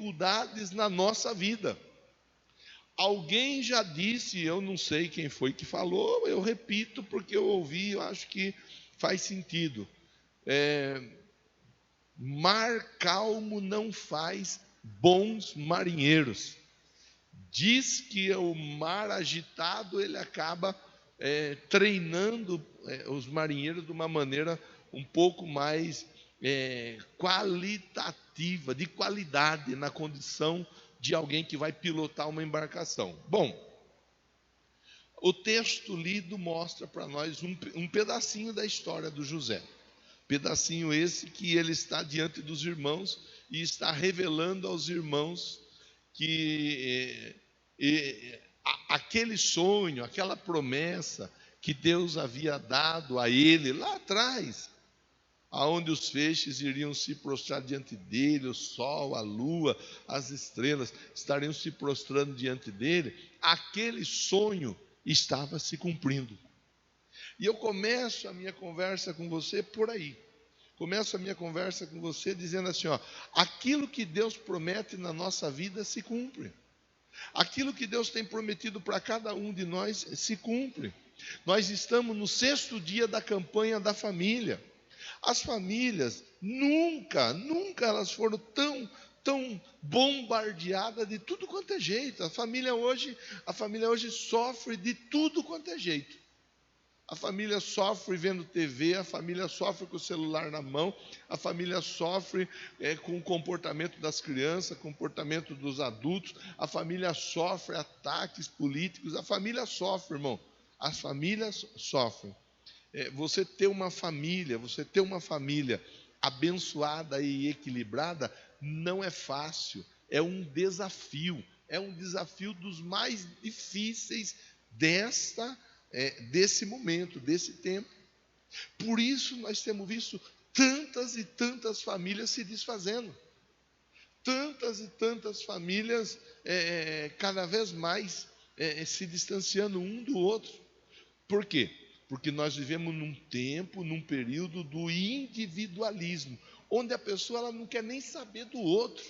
dificuldades na nossa vida. Alguém já disse, eu não sei quem foi que falou, eu repito porque eu ouvi, eu acho que faz sentido. Mar calmo não faz bons marinheiros. Diz que o mar agitado ele acaba treinando os marinheiros de uma maneira um pouco mais qualitativa, de qualidade na condição de alguém que vai pilotar uma embarcação. Bom, o texto lido mostra para nós um pedacinho da história do José. Pedacinho esse que ele está diante dos irmãos e está revelando aos irmãos que aquele sonho, aquela promessa que Deus havia dado a ele lá atrás, aonde os feixes iriam se prostrar diante dele, o sol, a lua, as estrelas estariam se prostrando diante dele, aquele sonho estava se cumprindo. E eu começo a minha conversa com você por aí. Começo a minha conversa com você dizendo assim, aquilo que Deus promete na nossa vida se cumpre. Aquilo que Deus tem prometido para cada um de nós se cumpre. Nós estamos no 6º dia da campanha da família. As famílias nunca elas foram tão bombardeadas de tudo quanto é jeito. A família hoje sofre de tudo quanto é jeito. A família sofre vendo TV, a família sofre com o celular na mão, a família sofre com o comportamento das crianças, comportamento dos adultos, a família sofre ataques políticos, a família sofre, irmão. As famílias sofrem. Você ter uma família abençoada e equilibrada não é fácil, é um desafio dos mais difíceis desse momento, desse tempo. Por isso nós temos visto tantas e tantas famílias se desfazendo, tantas e tantas famílias cada vez mais se distanciando um do outro. Por quê? Porque nós vivemos num tempo, num período do individualismo, onde a pessoa ela não quer nem saber do outro.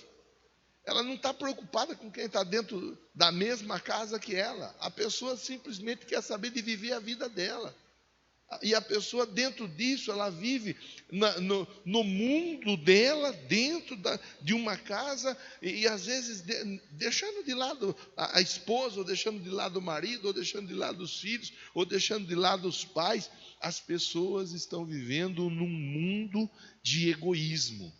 Ela não está preocupada com quem está dentro da mesma casa que ela. A pessoa simplesmente quer saber de viver a vida dela. E a pessoa dentro disso, ela vive no mundo dela, dentro de uma casa, e às vezes deixando de lado a esposa, ou deixando de lado o marido, ou deixando de lado os filhos, ou deixando de lado os pais. As pessoas estão vivendo num mundo de egoísmo.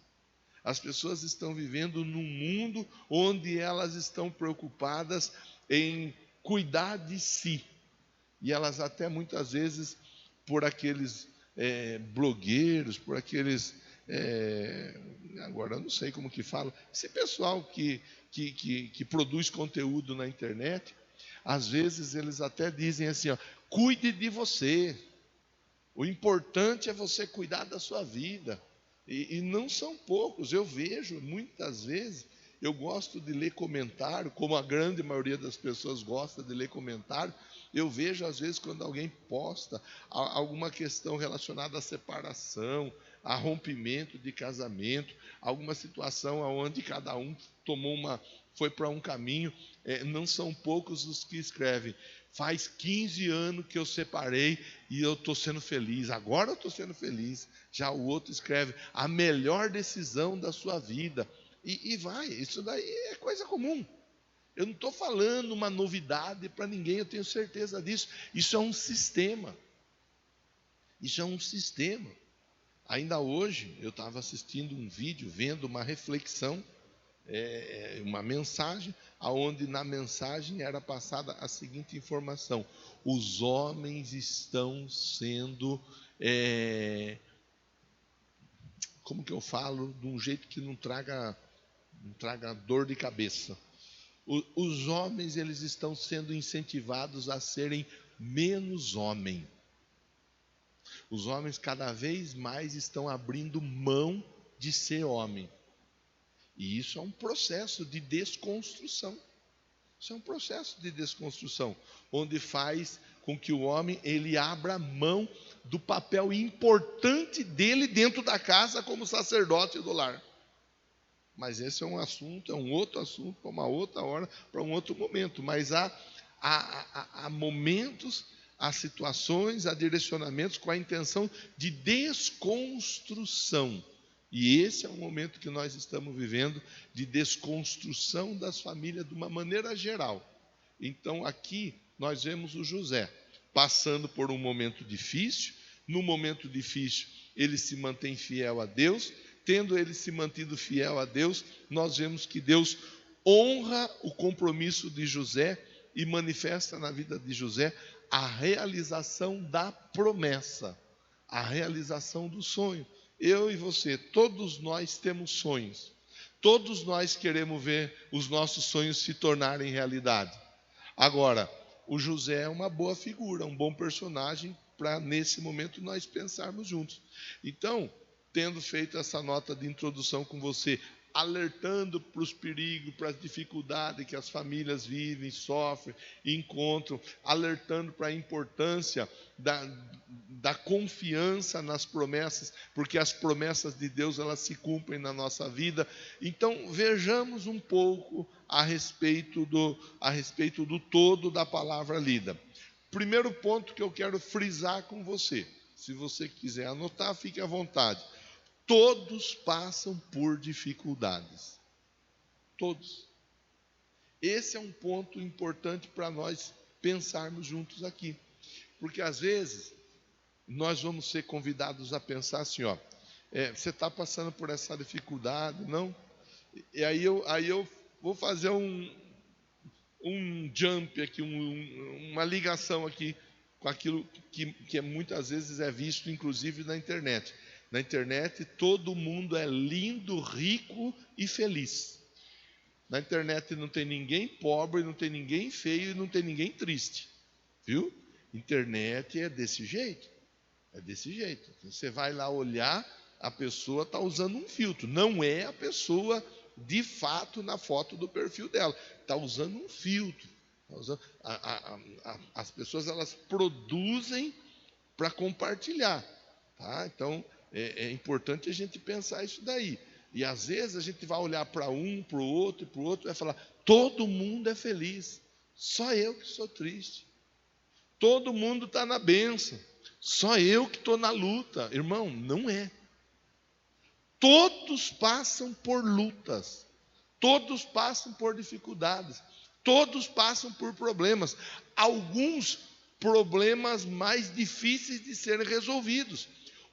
As pessoas estão vivendo num mundo onde elas estão preocupadas em cuidar de si. E elas até muitas vezes, por aqueles blogueiros, por aqueles... agora eu não sei como que fala. Esse pessoal que produz conteúdo na internet, às vezes eles até dizem assim, cuide de você. O importante é você cuidar da sua vida. E não são poucos, eu vejo muitas vezes, eu gosto de ler comentário, como a grande maioria das pessoas gosta de ler comentário. Eu vejo às vezes quando alguém posta alguma questão relacionada à separação, a rompimento de casamento, alguma situação onde cada um foi para um caminho, não são poucos os que escrevem: faz 15 anos que eu separei e eu estou sendo feliz, agora eu estou sendo feliz. Já o outro escreve: a melhor decisão da sua vida. E vai, isso daí é coisa comum. Eu não estou falando uma novidade para ninguém, eu tenho certeza disso. Isso é um sistema. Ainda hoje eu estava assistindo um vídeo, vendo uma reflexão, uma mensagem, onde na mensagem era passada a seguinte informação: os homens estão sendo, como que eu falo, de um jeito que não traga dor de cabeça. Os homens, eles estão sendo incentivados a serem menos homem. Os homens cada vez mais estão abrindo mão de ser homem. E isso é um processo de desconstrução. Isso é um processo de desconstrução, onde faz com que o homem ele abra mão do papel importante dele dentro da casa como sacerdote do lar. Mas esse é um assunto, é um outro assunto, para uma outra hora, para um outro momento. Mas há momentos, há situações, há direcionamentos com a intenção de desconstrução. E esse é o momento que nós estamos vivendo, de desconstrução das famílias de uma maneira geral. Então aqui nós vemos o José passando por um momento difícil. No momento difícil ele se mantém fiel a Deus. Tendo ele se mantido fiel a Deus, nós vemos que Deus honra o compromisso de José e manifesta na vida de José a realização da promessa, a realização do sonho. Eu e você, todos nós temos sonhos. Todos nós queremos ver os nossos sonhos se tornarem realidade. Agora, o José é uma boa figura, um bom personagem para nesse momento nós pensarmos juntos. Então, tendo feito essa nota de introdução com você, alertando para os perigos, para as dificuldades que as famílias vivem, sofrem, encontram, alertando para a importância da confiança nas promessas, porque as promessas de Deus elas se cumprem na nossa vida. Então vejamos um pouco a respeito do todo da palavra lida. Primeiro ponto que eu quero frisar com você, se você quiser anotar, fique à vontade. Todos passam por dificuldades. Todos. Esse é um ponto importante para nós pensarmos juntos aqui. Porque às vezes nós vamos ser convidados a pensar assim, você está passando por essa dificuldade, não? E aí eu vou fazer um jump aqui, uma ligação aqui com aquilo que muitas vezes é visto, inclusive na internet. Na internet, todo mundo é lindo, rico e feliz. Na internet não tem ninguém pobre, não tem ninguém feio e não tem ninguém triste. Viu? Internet é desse jeito. É desse jeito. Você vai lá olhar, a pessoa está usando um filtro. Não é a pessoa, de fato, na foto do perfil dela. Está usando um filtro. As pessoas, elas produzem para compartilhar. Tá? Então, é importante a gente pensar isso daí. E às vezes a gente vai olhar para um, para o outro e vai falar, todo mundo é feliz, só eu que sou triste. Todo mundo está na bênção, só eu que estou na luta. Irmão, não é. Todos passam por lutas, todos passam por dificuldades, todos passam por problemas. Alguns problemas mais difíceis de serem resolvidos.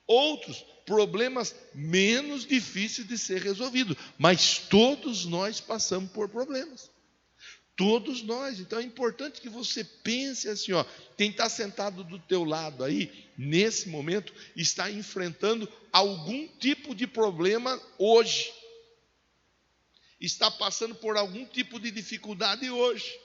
Outros problemas menos difíceis de ser resolvidos. Mas todos nós passamos por problemas. Todos nós. Então é importante que você pense assim, quem está sentado do teu lado aí, nesse momento, está enfrentando algum tipo de problema hoje. Está passando por algum tipo de dificuldade hoje.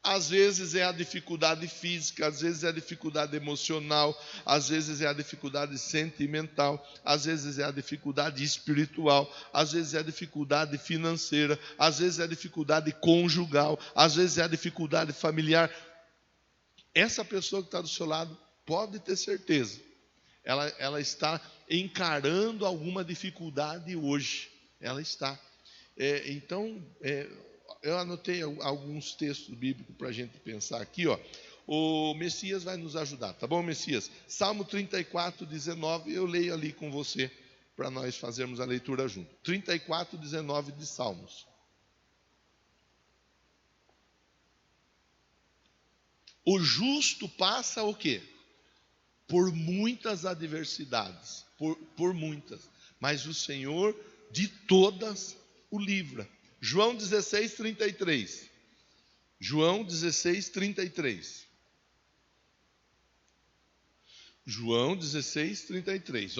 Às vezes é a dificuldade física, às vezes é a dificuldade emocional, às vezes é a dificuldade sentimental, às vezes é a dificuldade espiritual, às vezes é a dificuldade financeira, às vezes é a dificuldade conjugal, às vezes é a dificuldade familiar. Essa pessoa que está do seu lado pode ter certeza, ela está encarando alguma dificuldade hoje. Ela está. Então, eu anotei alguns textos bíblicos para a gente pensar aqui, O Messias vai nos ajudar, tá bom, Messias? Salmo 34, 19, eu leio ali com você, para nós fazermos a leitura junto. 34, 19 de Salmos. O justo passa o quê? Por muitas adversidades, por muitas, mas o Senhor de todas o livra. João 16, 33. João 16, 33. João 16, 33.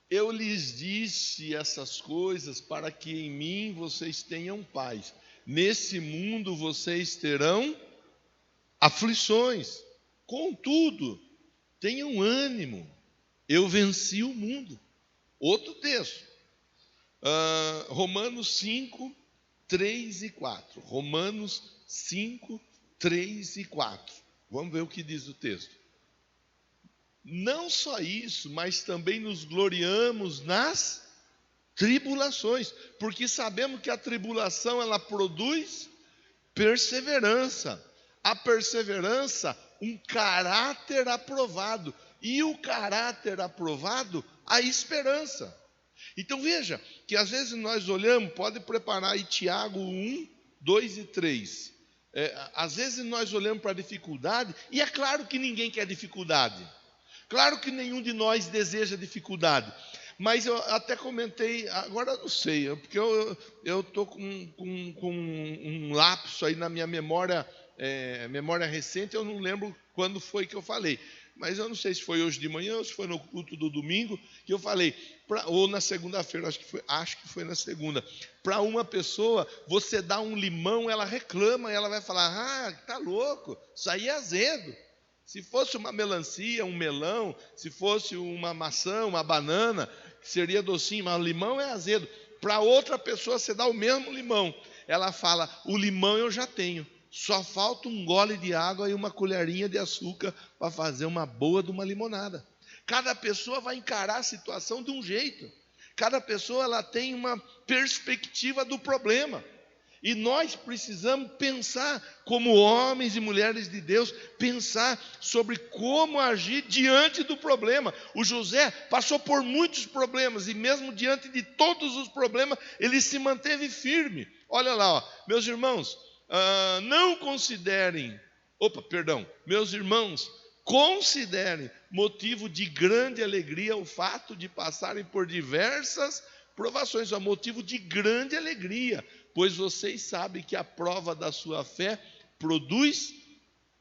Eu lhes disse essas coisas para que em mim vocês tenham paz. Nesse mundo vocês terão aflições. Contudo, tenham ânimo. Eu venci o mundo. Outro texto. Romanos 5, 3 e 4. Romanos 5, 3 e 4. Vamos ver o que diz o texto. Não só isso, mas também nos gloriamos nas tribulações, porque sabemos que a tribulação ela produz perseverança. A perseverança, um caráter aprovado. E o caráter aprovado, a esperança. Então veja, que às vezes nós olhamos, pode preparar aí Tiago 1, 2 e 3. Às vezes nós olhamos para a dificuldade, e é claro que ninguém quer dificuldade. Claro que nenhum de nós deseja dificuldade. Mas eu até comentei, agora não sei, porque eu estou com um lapso aí na minha memória, memória recente, eu não lembro quando foi que eu falei. Mas eu não sei se foi hoje de manhã ou se foi no culto do domingo que eu falei, ou na segunda-feira, acho que foi na segunda. Para uma pessoa, você dá um limão, ela reclama, ela vai falar, tá louco, isso aí é azedo. Se fosse uma melancia, um melão, se fosse uma maçã, uma banana, seria docinho, mas o limão é azedo. Para outra pessoa, você dá o mesmo limão. Ela fala, o limão eu já tenho. Só falta um gole de água e uma colherinha de açúcar para fazer uma boa de uma limonada. Cada pessoa vai encarar a situação de um jeito. Cada pessoa ela tem uma perspectiva do problema. E nós precisamos pensar, como homens e mulheres de Deus, pensar sobre como agir diante do problema. O José passou por muitos problemas e mesmo diante de todos os problemas, ele se manteve firme. Olha lá, ó, meus irmãos, meus irmãos, considerem motivo de grande alegria o fato de passarem por diversas provações, motivo de grande alegria, pois vocês sabem que a prova da sua fé produz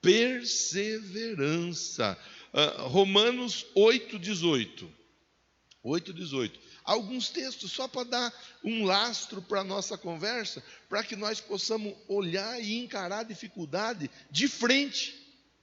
perseverança. Romanos 8,18. Alguns textos só para dar um lastro para a nossa conversa, para que nós possamos olhar e encarar a dificuldade de frente,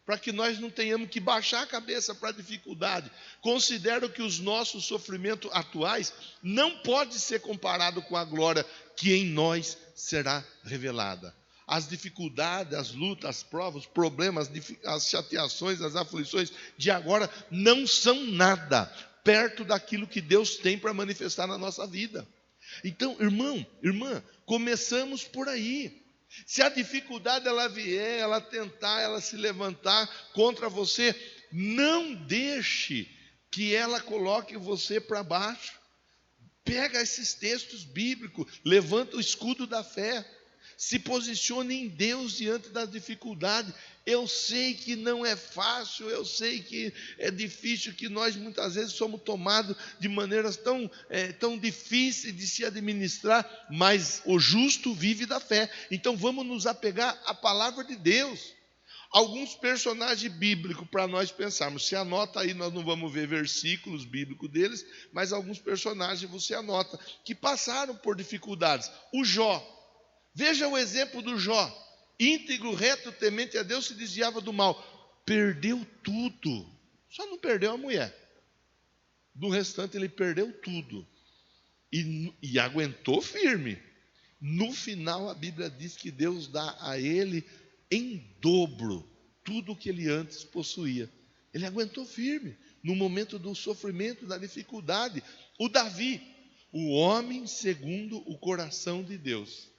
para que nós não tenhamos que baixar a cabeça para a dificuldade. Considero que os nossos sofrimentos atuais não podem ser comparados com a glória que em nós será revelada. As dificuldades, as lutas, as provas, os problemas, as chateações, as aflições de agora não são nada perto daquilo que Deus tem para manifestar na nossa vida. Então, irmão, irmã, começamos por aí. Se a dificuldade ela vier, ela tentar, ela se levantar contra você, não deixe que ela coloque você para baixo. Pega esses textos bíblicos, levanta o escudo da fé, se posicione em Deus diante da dificuldade. Eu sei que não é fácil, eu sei que é difícil, que nós muitas vezes somos tomados de maneiras tão difíceis de se administrar, mas o justo vive da fé. Então vamos nos apegar à palavra de Deus. Alguns personagens bíblicos para nós pensarmos. Você anota aí, nós não vamos ver versículos bíblicos deles, mas alguns personagens você anota que passaram por dificuldades. O Jó. Veja o exemplo do Jó, íntegro, reto, temente a Deus, se desviava do mal. Perdeu tudo, só não perdeu a mulher. Do restante ele perdeu tudo. E aguentou firme. No final a Bíblia diz que Deus dá a ele em dobro tudo o que ele antes possuía. Ele aguentou firme no momento do sofrimento, da dificuldade. O Davi, o homem segundo o coração de Deus.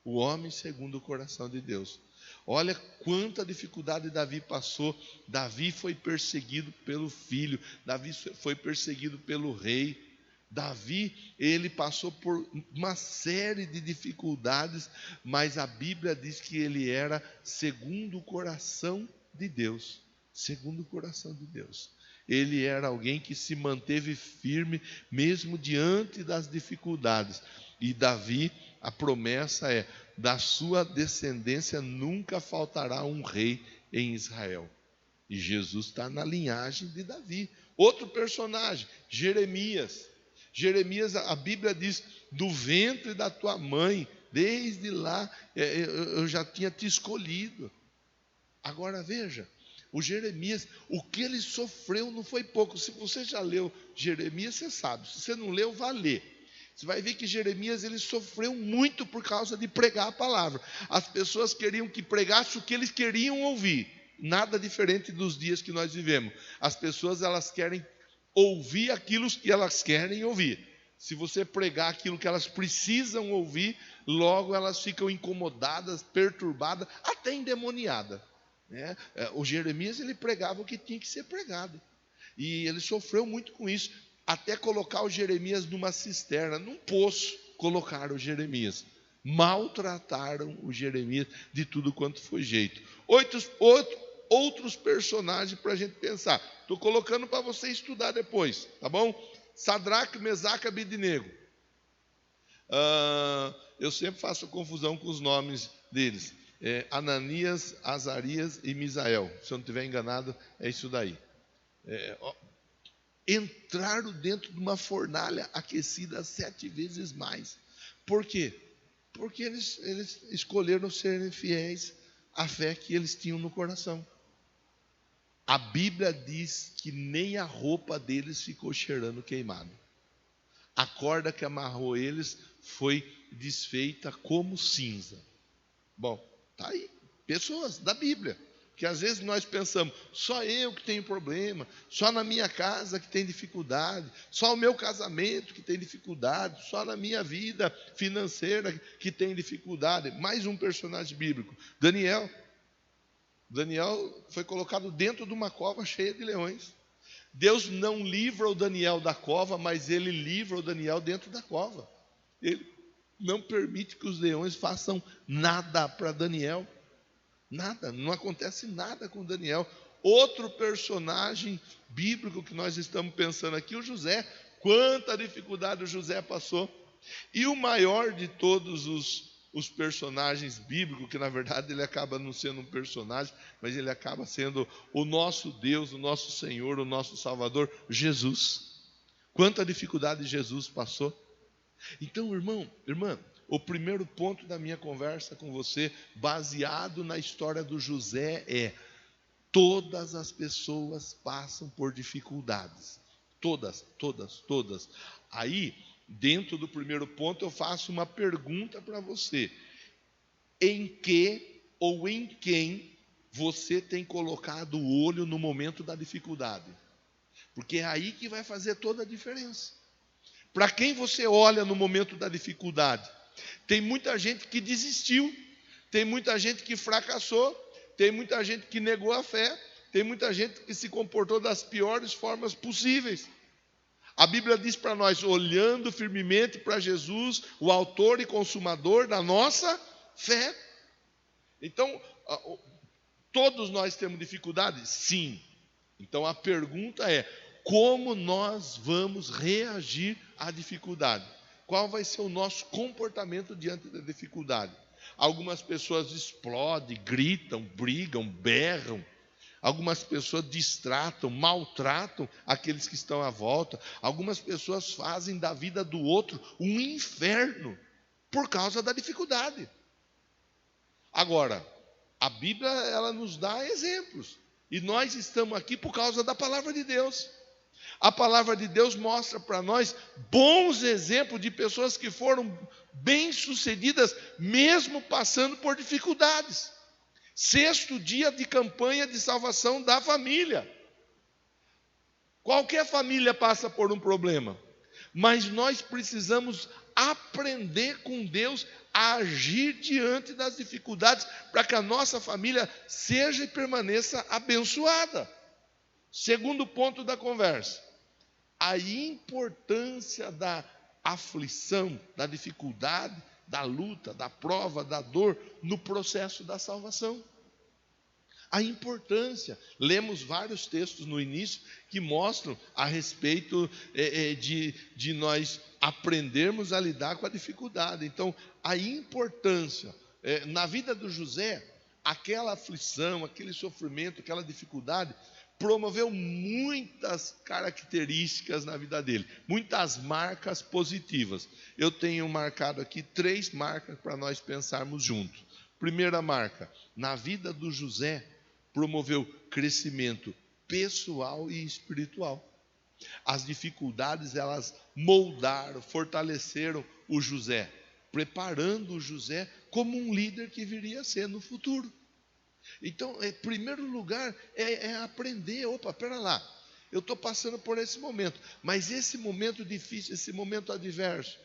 O homem segundo o coração de Deus. Olha quanta dificuldade Davi passou. Davi foi perseguido pelo filho. Davi foi perseguido pelo rei. Davi, ele passou por uma série de dificuldades, mas a Bíblia diz que ele era segundo o coração de Deus. Segundo o coração de Deus. Ele era alguém que se manteve firme, mesmo diante das dificuldades. E Davi, a promessa é, da sua descendência nunca faltará um rei em Israel. E Jesus está na linhagem de Davi. Outro personagem, Jeremias. Jeremias, a Bíblia diz, do ventre da tua mãe, desde lá, eu já tinha te escolhido. Agora veja, o Jeremias, o que ele sofreu não foi pouco. Se você já leu Jeremias, você sabe. Se você não leu, vá ler. Você vai ver que Jeremias ele sofreu muito por causa de pregar a palavra. As pessoas queriam que pregasse o que eles queriam ouvir. nada diferente dos dias que nós vivemos. As pessoas, elas querem ouvir aquilo que elas querem ouvir. Se você pregar aquilo que elas precisam ouvir, logo elas ficam incomodadas, perturbadas, até endemoniadas, né? O Jeremias, ele pregava o que tinha que ser pregado. E ele sofreu muito com isso. Até colocar o Jeremias numa cisterna, num poço, colocaram o Jeremias. Maltrataram o Jeremias de tudo quanto foi jeito. Outros personagens para a gente pensar. Estou colocando para você estudar depois, tá bom? Sadraque, Mesaque e Abednego. Eu sempre faço confusão com os nomes deles. Ananias, Azarias e Misael. Se eu não estiver enganado, é isso daí. Entraram dentro de uma fornalha aquecida 7 vezes mais. Por quê? Porque eles escolheram serem fiéis à fé que eles tinham no coração. A Bíblia diz que nem a roupa deles ficou cheirando queimado. A corda que amarrou eles foi desfeita como cinza. Bom, tá aí, pessoas da Bíblia. Que às vezes nós pensamos, só eu que tenho problema, só na minha casa que tem dificuldade, só o meu casamento que tem dificuldade, só na minha vida financeira que tem dificuldade. Mais um personagem bíblico, Daniel. Daniel foi colocado dentro de uma cova cheia de leões. Deus não livra o Daniel da cova, mas ele livra o Daniel dentro da cova. Ele não permite que os leões façam nada para Daniel. Nada, não acontece nada com Daniel. Outro personagem bíblico que nós estamos pensando aqui, o José. Quanta dificuldade o José passou. E o maior de todos os personagens bíblicos, que na verdade ele acaba não sendo um personagem, mas ele acaba sendo o nosso Deus, o nosso Senhor, o nosso Salvador, Jesus. Quanta dificuldade Jesus passou. Então, irmã, o primeiro ponto da minha conversa com você, baseado na história do José, é: todas as pessoas passam por dificuldades. Todas. Aí, dentro do primeiro ponto, eu faço uma pergunta para você: em que ou em quem você tem colocado o olho no momento da dificuldade? Porque é aí que vai fazer toda a diferença. Para quem você olha no momento da dificuldade? Tem muita gente que desistiu, tem muita gente que fracassou, tem muita gente que negou a fé, tem muita gente que se comportou das piores formas possíveis. A Bíblia diz para nós, olhando firmemente para Jesus, o autor e consumador da nossa fé. Então, todos nós temos dificuldade? Sim. Então a pergunta é: como nós vamos reagir à dificuldade? Qual vai ser o nosso comportamento diante da dificuldade? Algumas pessoas explodem, gritam, brigam, berram. Algumas pessoas distratam, maltratam aqueles que estão à volta. Algumas pessoas fazem da vida do outro um inferno por causa da dificuldade. Agora, a Bíblia, ela nos dá exemplos. E nós estamos aqui por causa da palavra de Deus. A palavra de Deus mostra para nós bons exemplos de pessoas que foram bem-sucedidas, mesmo passando por dificuldades. 6º dia de campanha de salvação da família. Qualquer família passa por um problema, mas nós precisamos aprender com Deus a agir diante das dificuldades, para que a nossa família seja e permaneça abençoada. Segundo ponto da conversa: a importância da aflição, da dificuldade, da luta, da prova, da dor no processo da salvação. A importância. Lemos vários textos no início que mostram a respeito de nós aprendermos a lidar com a dificuldade. Então, a importância. Na vida do José, aquela aflição, aquele sofrimento, aquela dificuldade promoveu muitas características na vida dele, muitas marcas positivas. Eu tenho marcado aqui 3 marcas para nós pensarmos juntos. Primeira marca: na vida do José, promoveu crescimento pessoal e espiritual. As dificuldades, elas moldaram, fortaleceram o José, preparando o José como um líder que viria a ser no futuro. Então, em primeiro lugar, é aprender. Opa, pera lá, eu estou passando por esse momento, mas esse momento difícil, esse momento adverso,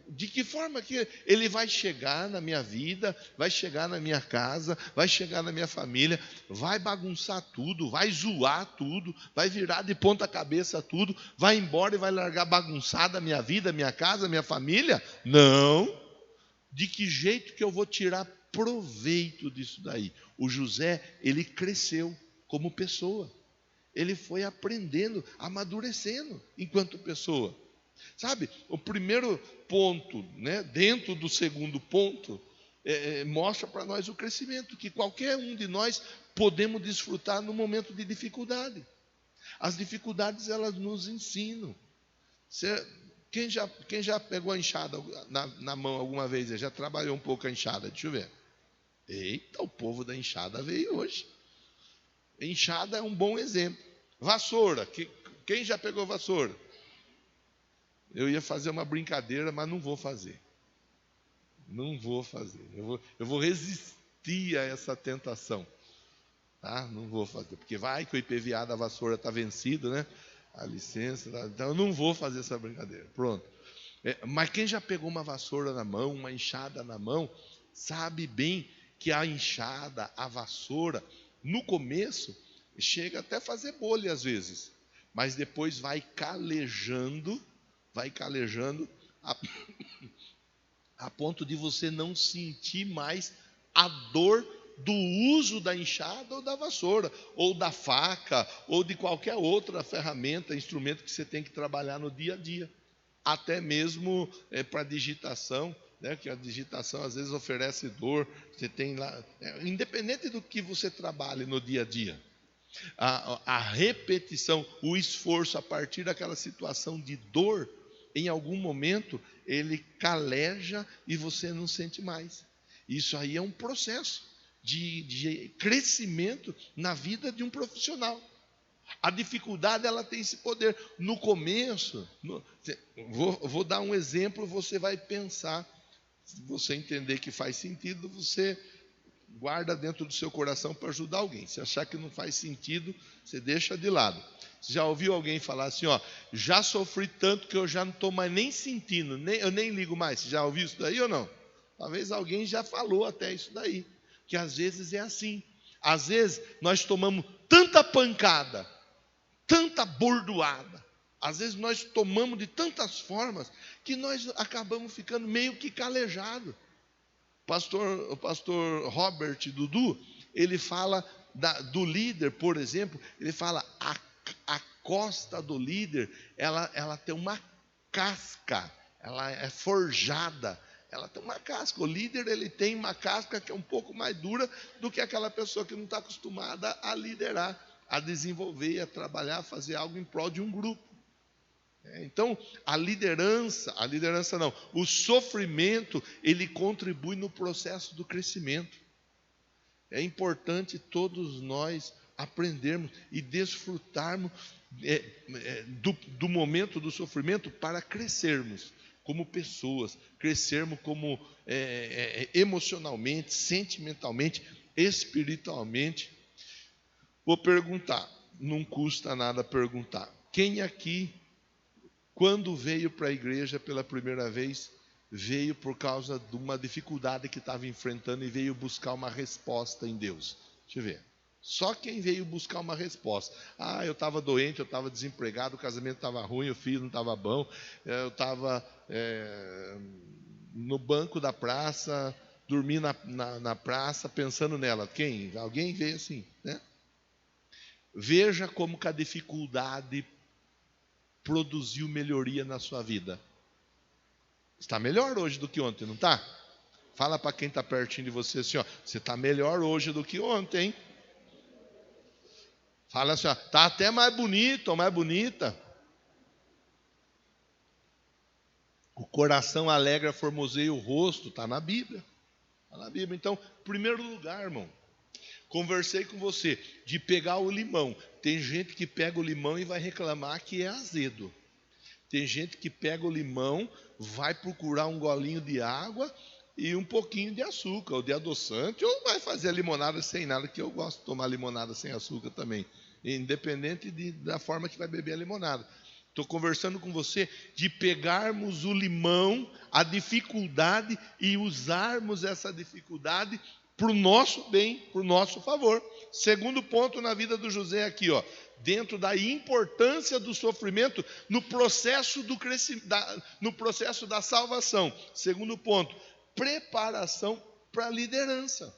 de que forma que ele vai chegar na minha vida, vai chegar na minha casa, vai chegar na minha família, vai bagunçar tudo, vai zoar tudo, vai virar de ponta cabeça tudo, vai embora e vai largar bagunçada a minha vida, minha casa, minha família? Não. De que jeito que eu vou tirar proveito disso daí? O José, ele cresceu como pessoa. Ele foi aprendendo, amadurecendo enquanto pessoa. Sabe, o primeiro ponto, né, dentro do segundo ponto, mostra para nós o crescimento, que qualquer um de nós podemos desfrutar no momento de dificuldade. As dificuldades, elas nos ensinam. Quem já pegou a enxada na mão alguma vez? Já trabalhou um pouco a enxada? Deixa eu ver. Eita, o povo da enxada veio hoje. Enxada é um bom exemplo. Vassoura. Quem já pegou vassoura? Eu ia fazer uma brincadeira, mas não vou fazer. Não vou fazer. Eu vou resistir a essa tentação. Tá? Não vou fazer. Porque vai que o IPVA da vassoura está vencido, né? A licença. Então eu não vou fazer essa brincadeira. Pronto. Mas quem já pegou uma vassoura na mão, uma enxada na mão, sabe bem que a enxada, a vassoura, no começo, chega até a fazer bolha às vezes. Mas depois vai calejando a ponto de você não sentir mais a dor do uso da enxada ou da vassoura, ou da faca, ou de qualquer outra ferramenta, instrumento que você tem que trabalhar no dia a dia. Até mesmo para digitação, né, que a digitação às vezes oferece dor. Você tem lá, independente do que você trabalhe no dia a dia, a repetição, o esforço a partir daquela situação de dor, em algum momento, ele caleja e você não sente mais. Isso aí é um processo de crescimento na vida de um profissional. A dificuldade, ela tem esse poder. No começo, vou dar um exemplo, você vai pensar, se você entender que faz sentido, você guarda dentro do seu coração para ajudar alguém. Se achar que não faz sentido, você deixa de lado. Você já ouviu alguém falar assim, já sofri tanto que eu já não estou mais nem sentindo, eu nem ligo mais. Você já ouviu isso daí ou não? Talvez alguém já falou até isso daí, que às vezes é assim. Às vezes nós tomamos tanta pancada, tanta bordoada, às vezes nós tomamos de tantas formas, que nós acabamos ficando meio que calejados. O pastor Robert Dudu, ele fala do líder, por exemplo, ele fala a costa do líder, ela tem uma casca, ela é forjada, ela tem uma casca. O líder, ele tem uma casca que é um pouco mais dura do que aquela pessoa que não está acostumada a liderar, a desenvolver, a trabalhar, a fazer algo em prol de um grupo. Então, a liderança não, o sofrimento, ele contribui no processo do crescimento. É importante todos nós aprendermos e desfrutarmos do momento do sofrimento para crescermos como pessoas, crescermos como emocionalmente, sentimentalmente, espiritualmente. Vou perguntar, não custa nada perguntar. Quem aqui, quando veio para a igreja pela primeira vez, veio por causa de uma dificuldade que estava enfrentando e veio buscar uma resposta em Deus? Deixa eu ver. Só quem veio buscar uma resposta. Eu estava doente, eu estava desempregado, o casamento estava ruim, o filho não estava bom, eu estava no banco da praça, dormi na praça, pensando nela. Quem? Alguém veio assim, né? Veja como que a dificuldade produziu melhoria na sua vida. Está melhor hoje do que ontem, não está? Fala para quem está pertinho de você assim, você está melhor hoje do que ontem, hein? Fala assim, está até mais bonito ou mais bonita. O coração alegra, formoseia o rosto, está na Bíblia. Está na Bíblia. Então, em primeiro lugar, irmão, conversei com você de pegar o limão. Tem gente que pega o limão e vai reclamar que é azedo. Tem gente que pega o limão, vai procurar um golinho de água e um pouquinho de açúcar, ou de adoçante, ou vai fazer a limonada sem nada, que eu gosto de tomar limonada sem açúcar também, independente da forma que vai beber a limonada. Estou conversando com você de pegarmos o limão, a dificuldade, e usarmos essa dificuldade para o nosso bem, para o nosso favor. Segundo ponto na vida do José aqui, ó, dentro da importância do sofrimento no processo do crescimento, no processo da salvação. Segundo ponto, preparação para a liderança.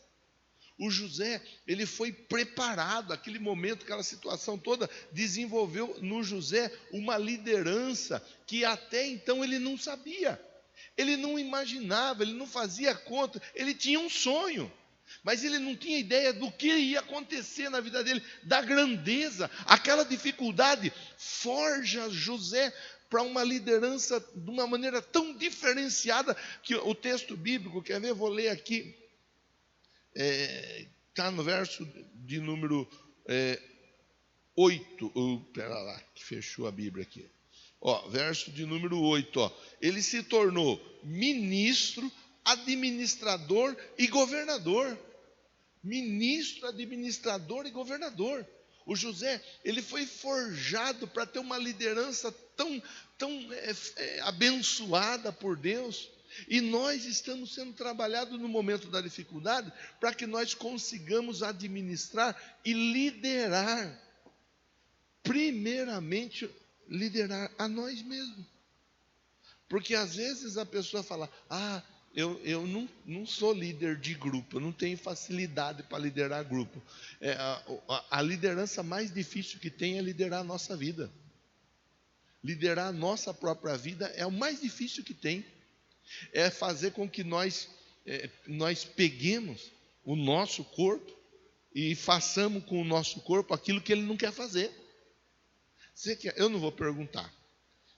O José, ele foi preparado, aquele momento, aquela situação toda, desenvolveu no José uma liderança que até então ele não sabia, ele não imaginava, ele não fazia conta, ele tinha um sonho, mas ele não tinha ideia do que ia acontecer na vida dele, da grandeza. Aquela dificuldade forja José para uma liderança de uma maneira tão diferenciada, que o texto bíblico, quer ver, vou ler aqui, está no verso de número 8, pera lá, que fechou a Bíblia aqui, ó, verso de número 8, ó, ele se tornou ministro, administrador e governador. Ministro, administrador e governador. O José, ele foi forjado para ter uma liderança tão abençoada por Deus. E nós estamos sendo trabalhados no momento da dificuldade para que nós consigamos administrar e liderar. Primeiramente, liderar a nós mesmos. Porque às vezes a pessoa fala, eu não sou líder de grupo, eu não tenho facilidade para liderar grupo. A liderança mais difícil que tem é liderar a nossa vida. Liderar a nossa própria vida é o mais difícil que tem. É fazer com que nós peguemos o nosso corpo e façamos com o nosso corpo aquilo que ele não quer fazer. Eu não vou perguntar,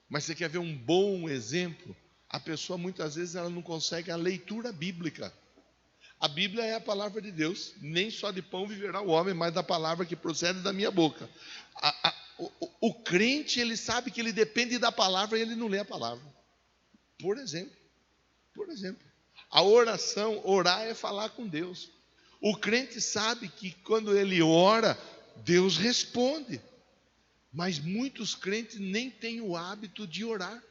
mas você quer ver um bom exemplo? A pessoa muitas vezes ela não consegue a leitura bíblica. A Bíblia é a palavra de Deus. Nem só de pão viverá o homem, mas da palavra que procede da minha boca. O crente, ele sabe que ele depende da palavra e ele não lê a palavra. Por exemplo, a oração, orar é falar com Deus. O crente sabe que quando ele ora, Deus responde. Mas muitos crentes nem têm o hábito de orar.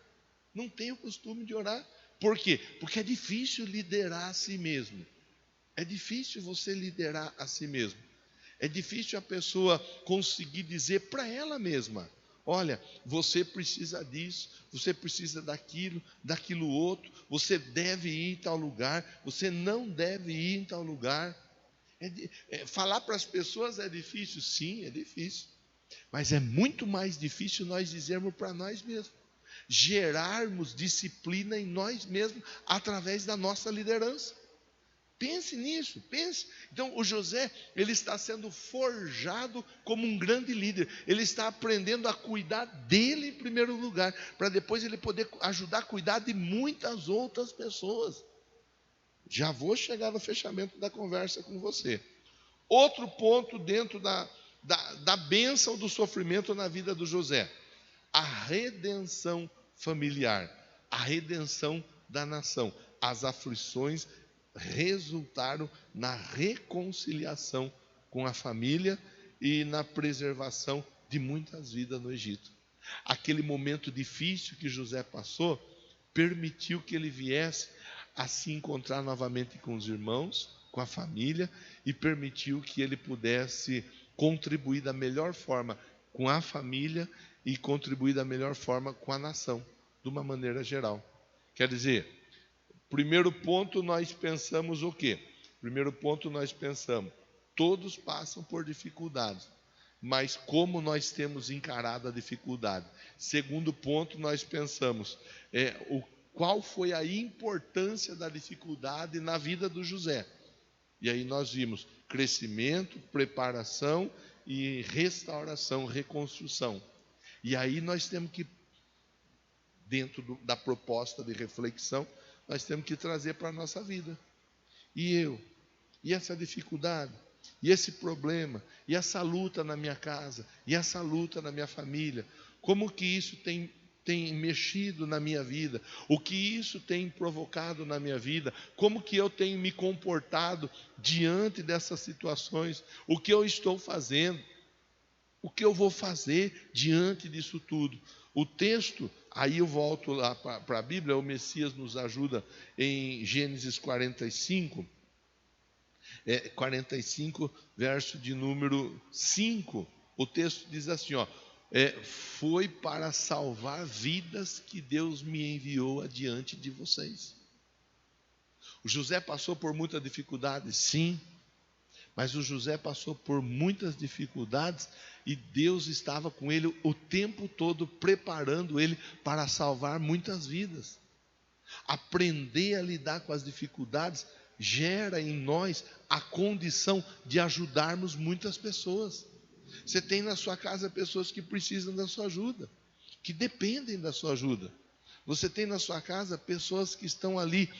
Não têm o costume de orar. Por quê? Porque é difícil liderar a si mesmo. É difícil você liderar a si mesmo. É difícil a pessoa conseguir dizer para ela mesma, olha, você precisa disso, você precisa daquilo outro, você deve ir em tal lugar, você não deve ir em tal lugar. Falar para as pessoas é difícil? Sim, é difícil. Mas é muito mais difícil nós dizermos para nós mesmos. Gerarmos disciplina em nós mesmos através da nossa liderança. Pense nisso, pense. Então o José, ele está sendo forjado como um grande líder. Ele está aprendendo a cuidar dele em primeiro lugar, para depois ele poder ajudar a cuidar de muitas outras pessoas. Já vou chegar no fechamento da conversa com você. Outro ponto dentro da bênção do sofrimento na vida do José: a redenção familiar, a redenção da nação. As aflições resultaram na reconciliação com a família e na preservação de muitas vidas no Egito. Aquele momento difícil que José passou permitiu que ele viesse a se encontrar novamente com os irmãos, com a família, e permitiu que ele pudesse contribuir da melhor forma com a família e contribuir da melhor forma com a nação, de uma maneira geral. Quer dizer, primeiro ponto nós pensamos o quê? Primeiro ponto nós pensamos, todos passam por dificuldades, mas como nós temos encarado a dificuldade. Segundo ponto nós pensamos, qual foi a importância da dificuldade na vida do José. E aí nós vimos crescimento, preparação e restauração, reconstrução. E aí nós temos que, dentro da proposta de reflexão, nós temos que trazer para a nossa vida. E essa dificuldade, e esse problema, e essa luta na minha casa, e essa luta na minha família, como que isso tem tem mexido na minha vida, o que isso tem provocado na minha vida, como que eu tenho me comportado diante dessas situações, o que eu estou fazendo, o que eu vou fazer diante disso tudo. O texto, aí eu volto lá para a Bíblia, o Messias nos ajuda em Gênesis 45, 45, verso de número 5, o texto diz assim, ó, foi para salvar vidas que Deus me enviou adiante de vocês. O José passou por muita dificuldade, sim, mas o José passou por muitas dificuldades e Deus estava com ele o tempo todo, preparando ele para salvar muitas vidas. Aprender a lidar com as dificuldades gera em nós a condição de ajudarmos muitas pessoas. Você tem na sua casa pessoas que precisam da sua ajuda, que dependem da sua ajuda. Você tem na sua casa pessoas que estão ali,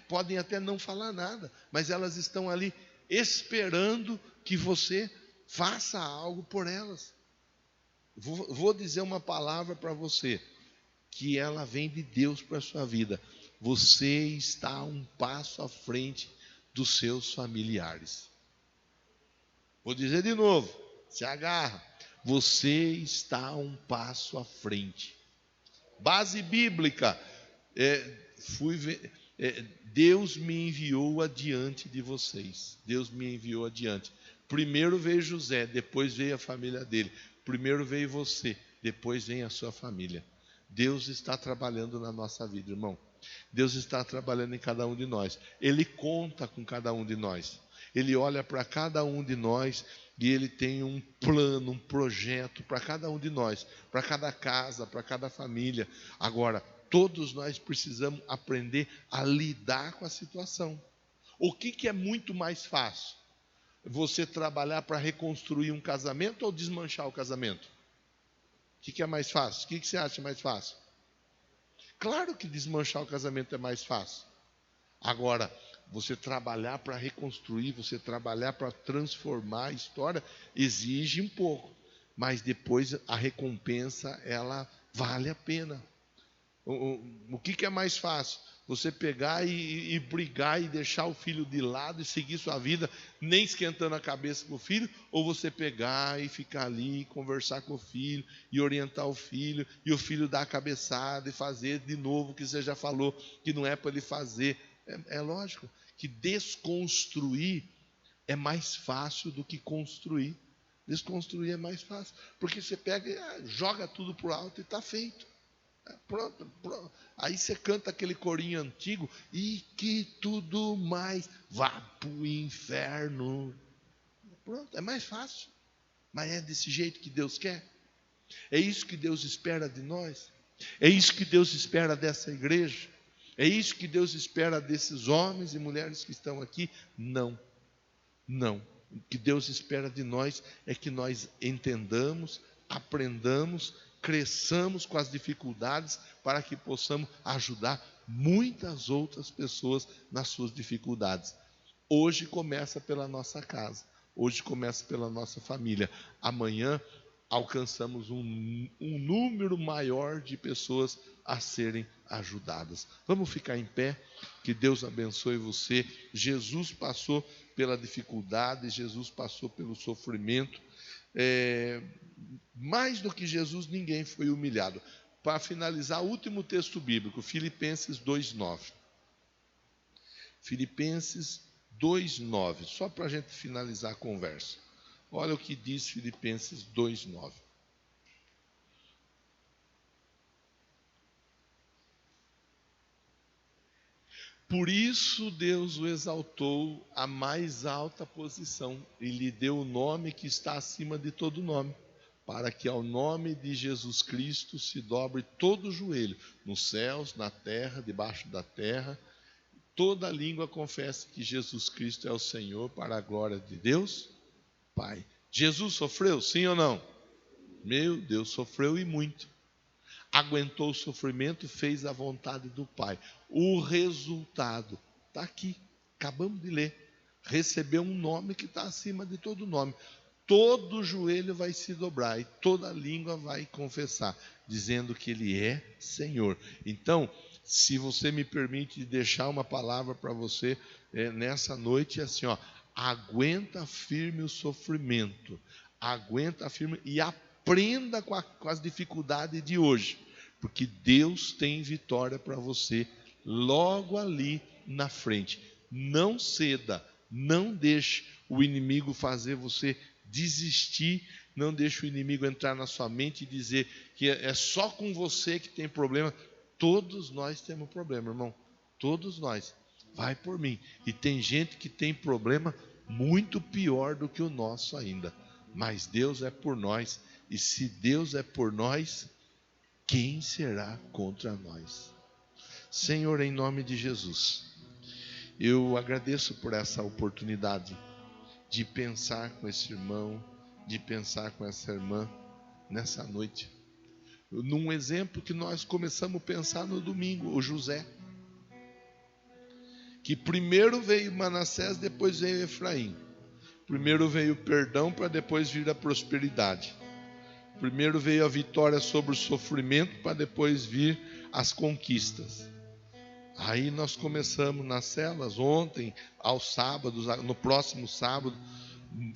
podem até não falar nada, mas elas estão ali esperando que você faça algo por elas. Vou dizer uma palavra para você, que ela vem de Deus para a sua vida. Você está um passo à frente dos seus familiares. Vou dizer de novo, se agarra. Você está um passo à frente. Base bíblica. Deus me enviou adiante de vocês. Deus me enviou adiante. Primeiro veio José, depois veio a família dele. Primeiro veio você, depois vem a sua família. Deus está trabalhando na nossa vida, irmão. Deus está trabalhando em cada um de nós. Ele conta com cada um de nós. Ele olha para cada um de nós e Ele tem um plano, um projeto para cada um de nós, para cada casa, para cada família. Agora, todos nós precisamos aprender a lidar com a situação. O que é muito mais fácil? Você trabalhar para reconstruir um casamento ou desmanchar o casamento? O que é mais fácil? O que você acha mais fácil? Claro que desmanchar o casamento é mais fácil. Agora, você trabalhar para reconstruir, você trabalhar para transformar a história, exige um pouco. Mas depois a recompensa, ela vale a pena. O que é mais fácil? Você pegar e brigar e deixar o filho de lado e seguir sua vida, nem esquentando a cabeça com o filho, ou você pegar e ficar ali, conversar com o filho e orientar o filho, e o filho dar a cabeçada e fazer de novo o que você já falou que não é para ele fazer. É lógico que desconstruir é mais fácil do que construir. Desconstruir é mais fácil, porque você pega e joga tudo para o alto e está feito. Pronto. Aí você canta aquele corinho antigo, e que tudo mais vá para o inferno. Pronto, é mais fácil. Mas é desse jeito que Deus quer. É isso que Deus espera de nós. É isso que Deus espera dessa igreja. É isso que Deus espera desses homens e mulheres que estão aqui. Não. O que Deus espera de nós é que nós entendamos, aprendamos, cresçamos com as dificuldades para que possamos ajudar muitas outras pessoas nas suas dificuldades. Hoje começa pela nossa casa, hoje começa pela nossa família. Amanhã alcançamos um número maior de pessoas a serem ajudadas. Vamos ficar em pé, que Deus abençoe você. Jesus passou pela dificuldade, Jesus passou pelo sofrimento. Mais do que Jesus, ninguém foi humilhado. Para finalizar, o último texto bíblico, Filipenses 2:9. Filipenses 2:9, só para a gente finalizar a conversa. Olha o que diz Filipenses 2:9. Por isso Deus o exaltou à mais alta posição e lhe deu o nome que está acima de todo nome, para que ao nome de Jesus Cristo se dobre todo o joelho, nos céus, na terra, debaixo da terra, toda língua confesse que Jesus Cristo é o Senhor, para a glória de Deus Pai. Jesus sofreu, sim ou não? Meu Deus, sofreu e muito. Aguentou o sofrimento, fez a vontade do Pai. O resultado está aqui, acabamos de ler. Recebeu um nome que está acima de todo nome. Todo joelho vai se dobrar e toda língua vai confessar dizendo que Ele é Senhor. Então, se você me permite deixar uma palavra para você nessa noite, é assim, ó, aguenta firme o sofrimento, aguenta firme e aprenda com as dificuldades de hoje, porque Deus tem vitória para você logo ali na frente. Não ceda, não deixe o inimigo fazer você desistir, não deixe o inimigo entrar na sua mente e dizer que é só com você que tem problema. Todos nós temos problema, irmão, todos nós. Vai por mim. E tem gente que tem problema muito pior do que o nosso ainda, mas Deus é por nós, e se Deus é por nós, quem será contra nós? Senhor, em nome de Jesus, eu agradeço por essa oportunidade de pensar com esse irmão, de pensar com essa irmã nessa noite, num exemplo que nós começamos a pensar no domingo, o José, que primeiro veio Manassés, depois veio Efraim. Primeiro veio o perdão, para depois vir a prosperidade. Primeiro veio a vitória sobre o sofrimento, para depois vir as conquistas. Aí nós começamos nas celas ontem, aos sábados, no próximo sábado,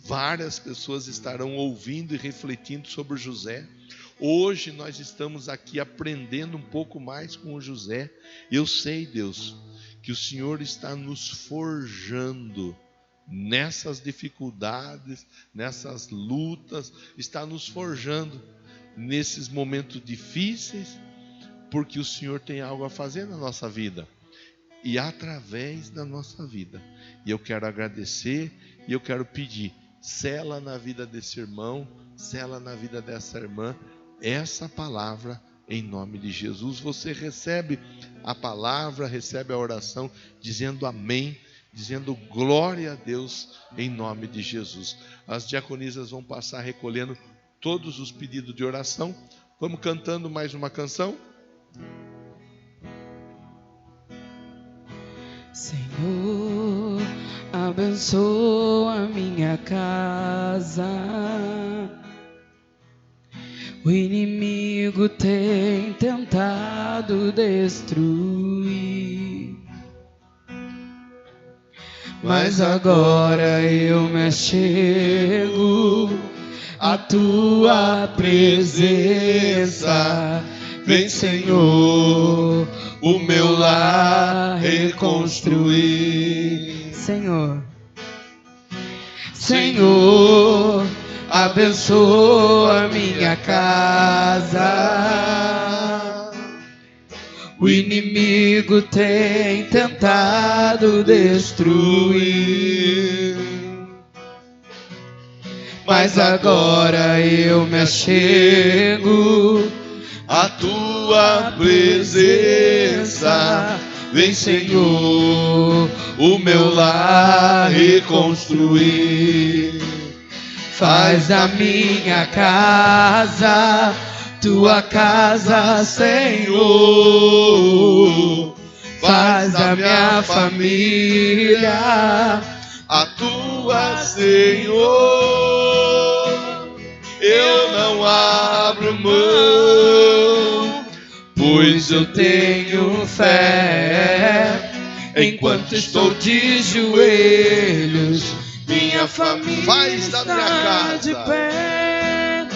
várias pessoas estarão ouvindo e refletindo sobre José. Hoje nós estamos aqui aprendendo um pouco mais com o José. Eu sei, Deus, que o Senhor está nos forjando nessas dificuldades, nessas lutas, está nos forjando nesses momentos difíceis, porque o Senhor tem algo a fazer na nossa vida e através da nossa vida. E eu quero agradecer e eu quero pedir, sela na vida desse irmão, sela na vida dessa irmã essa palavra em nome de Jesus. Você recebe a palavra, recebe a oração dizendo amém, dizendo glória a Deus em nome de Jesus. As diaconisas vão passar recolhendo todos os pedidos de oração. Vamos cantando mais uma canção? Senhor, abençoa a minha casa. O inimigo tem tentado destruir, mas agora eu me achego à tua presença. Vem, Senhor, o meu lar reconstruir. Senhor, Senhor, abençoa a minha casa. O inimigo tem tentado destruir, mas agora eu me achego à tua presença. Vem, Senhor, o meu lar reconstruir. Faz da minha casa tua casa, Senhor. Faz da minha família a tua, Senhor. Eu não abro mão, pois eu tenho fé. Enquanto estou de joelhos, minha família Faz da minha casa de pé.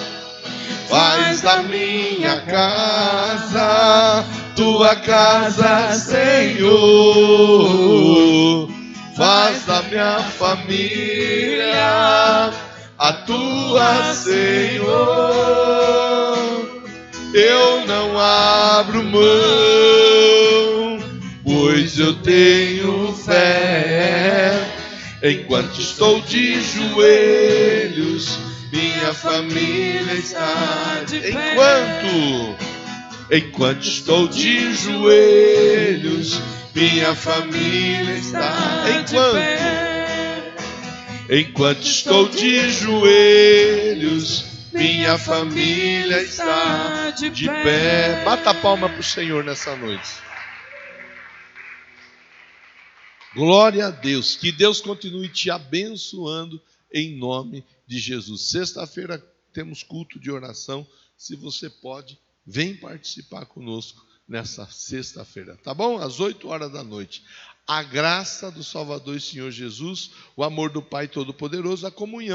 Faz da minha casa tua casa, Senhor. Faz da minha família a tua, Senhor. Eu não abro mão, pois eu tenho fé. Enquanto estou de joelhos, minha família está de pé. Enquanto estou de joelhos, minha família está de pé. Enquanto estou de joelhos, minha família está de pé. Bata a palma para o Senhor nessa noite. Glória a Deus. Que Deus continue te abençoando em nome de Jesus. Sexta-feira temos culto de oração. Se você pode, Vem participar conosco nessa sexta-feira, tá bom? Às 8 horas da noite. A graça do Salvador e Senhor Jesus, o amor do Pai Todo-Poderoso, a comunhão